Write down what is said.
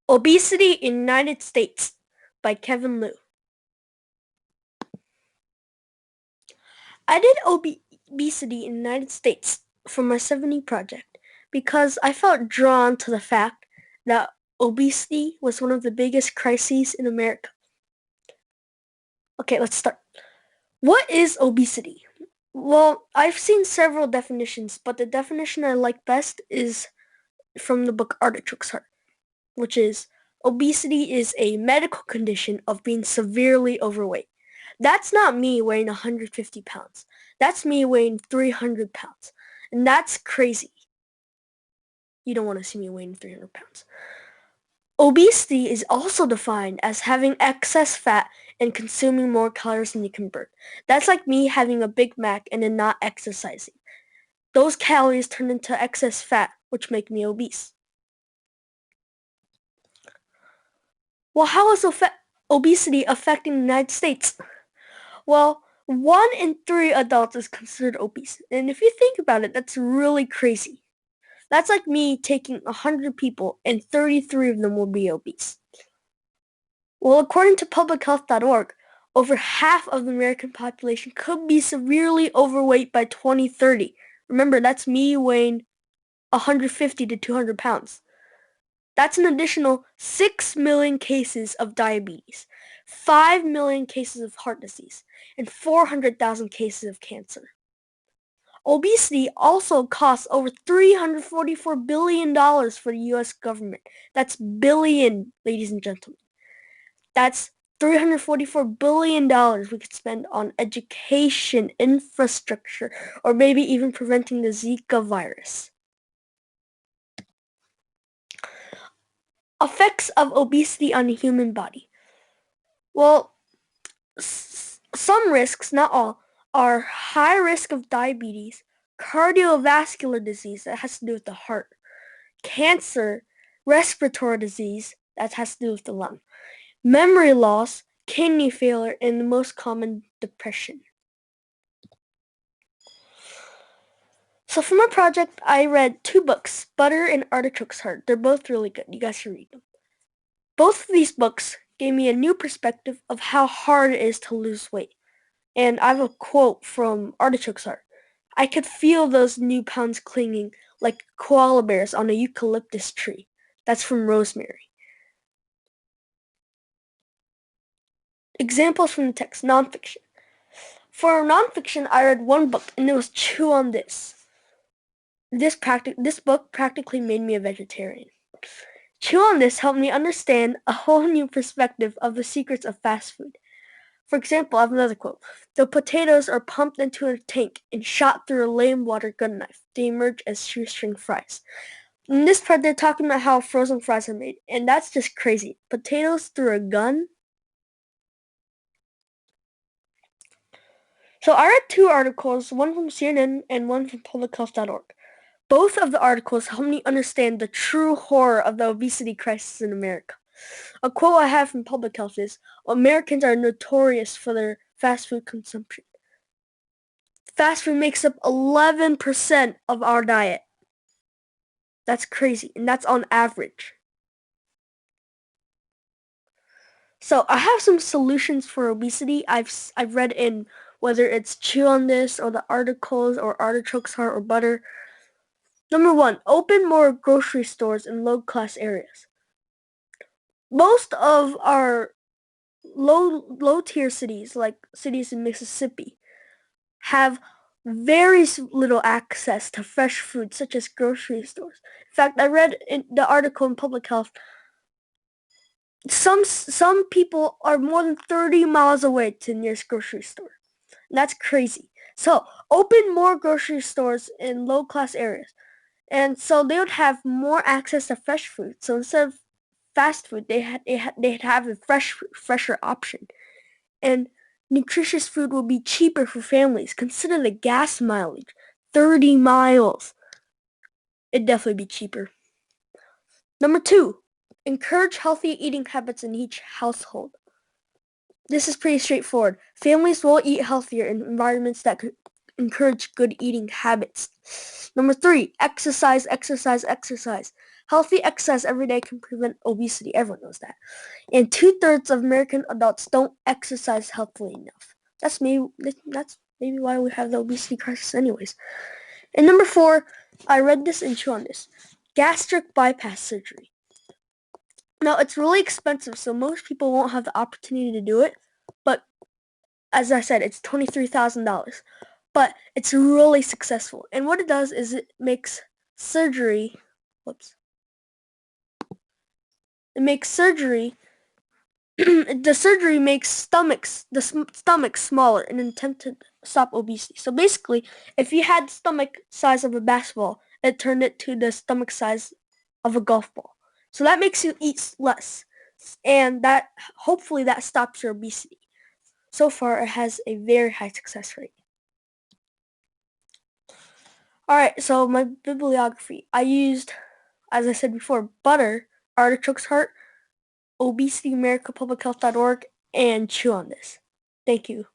Obesity in the United States by Kevin Liu. I did obesity in the United States for my 70 project because I felt drawn to the fact that obesity was one of the biggest crises in America. Okay, let's start. What is obesity? Well, I've seen several definitions, but the definition I like best is from the book Artichoke's Heart, which is obesity is a medical condition of being severely overweight. That's not me weighing 150 pounds. That's me weighing 300 pounds. And that's crazy. You don't want to see me weighing 300 pounds. Obesity is also defined as having excess fat and consuming more calories than you can burn. That's like me having a Big Mac and then not exercising. Those calories turn into excess fat, which make me obese. Well, how is obesity affecting the United States? Well, 1 in 3 adults is considered obese. And if you think about it, that's really crazy. That's like me taking 100 people and 33 of them will be obese. Well, according to publichealth.org, over half of the American population could be severely overweight by 2030. Remember, that's me weighing 150 to 200 pounds. That's an additional 6 million cases of diabetes, 5 million cases of heart disease, and 400,000 cases of cancer. Obesity also costs over $344 billion for the U.S. government. That's billion, ladies and gentlemen. That's $344 billion we could spend on education, infrastructure, or maybe even preventing the Zika virus. Effects of obesity on the human body. Well, some risks, not all, are high risk of diabetes, cardiovascular disease that has to do with the heart, cancer, respiratory disease that has to do with the lung, memory loss, kidney failure, and the most common, depression. So for my project, I read 2 books, Butter and Artichoke's Heart. They're both really good. You guys should read them. Both of these books gave me a new perspective of how hard it is to lose weight. And I have a quote from Artichoke's Heart. I could feel those new pounds clinging like koala bears on a eucalyptus tree. That's from Rosemary. Examples from the text, nonfiction. For nonfiction, I read 1 book, and it was Chew on This. This book practically made me a vegetarian. Chew on This helped me understand a whole new perspective of the secrets of fast food. For example, I have another quote. The potatoes are pumped into a tank and shot through a lame water gun knife. They emerge as shoestring fries. In this part, they're talking about how frozen fries are made, and that's just crazy. Potatoes through a gun? So I read 2 articles, one from CNN and one from publichealth.org. Both of the articles help me understand the true horror of the obesity crisis in America. A quote I have from Public Health is, Americans are notorious for their fast food consumption. Fast food makes up 11% of our diet. That's crazy, and that's on average. So I have some solutions for obesity. I've read in whether it's Chew on This or the articles or Artichoke's Heart or Butter. Number 1, open more grocery stores in low-class areas. Most of our low-tier cities, like cities in Mississippi, have very little access to fresh food, such as grocery stores. In fact, I read in the article in Public Health, some people are more than 30 miles away to the nearest grocery store. And that's crazy. So, open more grocery stores in low-class areas. And so they would have more access to fresh food. So instead of fast food, they'd have a fresher option. And nutritious food will be cheaper for families. Consider the gas mileage. 30 miles. It'd definitely be cheaper. Number 2, encourage healthy eating habits in each household. This is pretty straightforward. Families will eat healthier in environments that encourage good eating habits. Number 3, exercise, exercise, exercise. Healthy exercise every day can prevent obesity. Everyone knows that. And 2/3 of American adults don't exercise healthily enough. That's maybe why we have the obesity crisis anyways. And number 4, I read this and chew on this. Gastric bypass surgery. Now, it's really expensive, so most people won't have the opportunity to do it. But as I said, it's $23,000. But it's really successful. And what it does is it makes surgery, it makes surgery, the surgery makes the stomach smaller in an attempt to stop obesity. So basically, if you had the stomach size of a basketball, it turned it to the stomach size of a golf ball. So that makes you eat less. And hopefully that stops your obesity. So far, it has a very high success rate. Alright, so my bibliography. I used, as I said before, butter, artichoke's heart, obesity, AmericaPublicHealth.org, and chew on this. Thank you.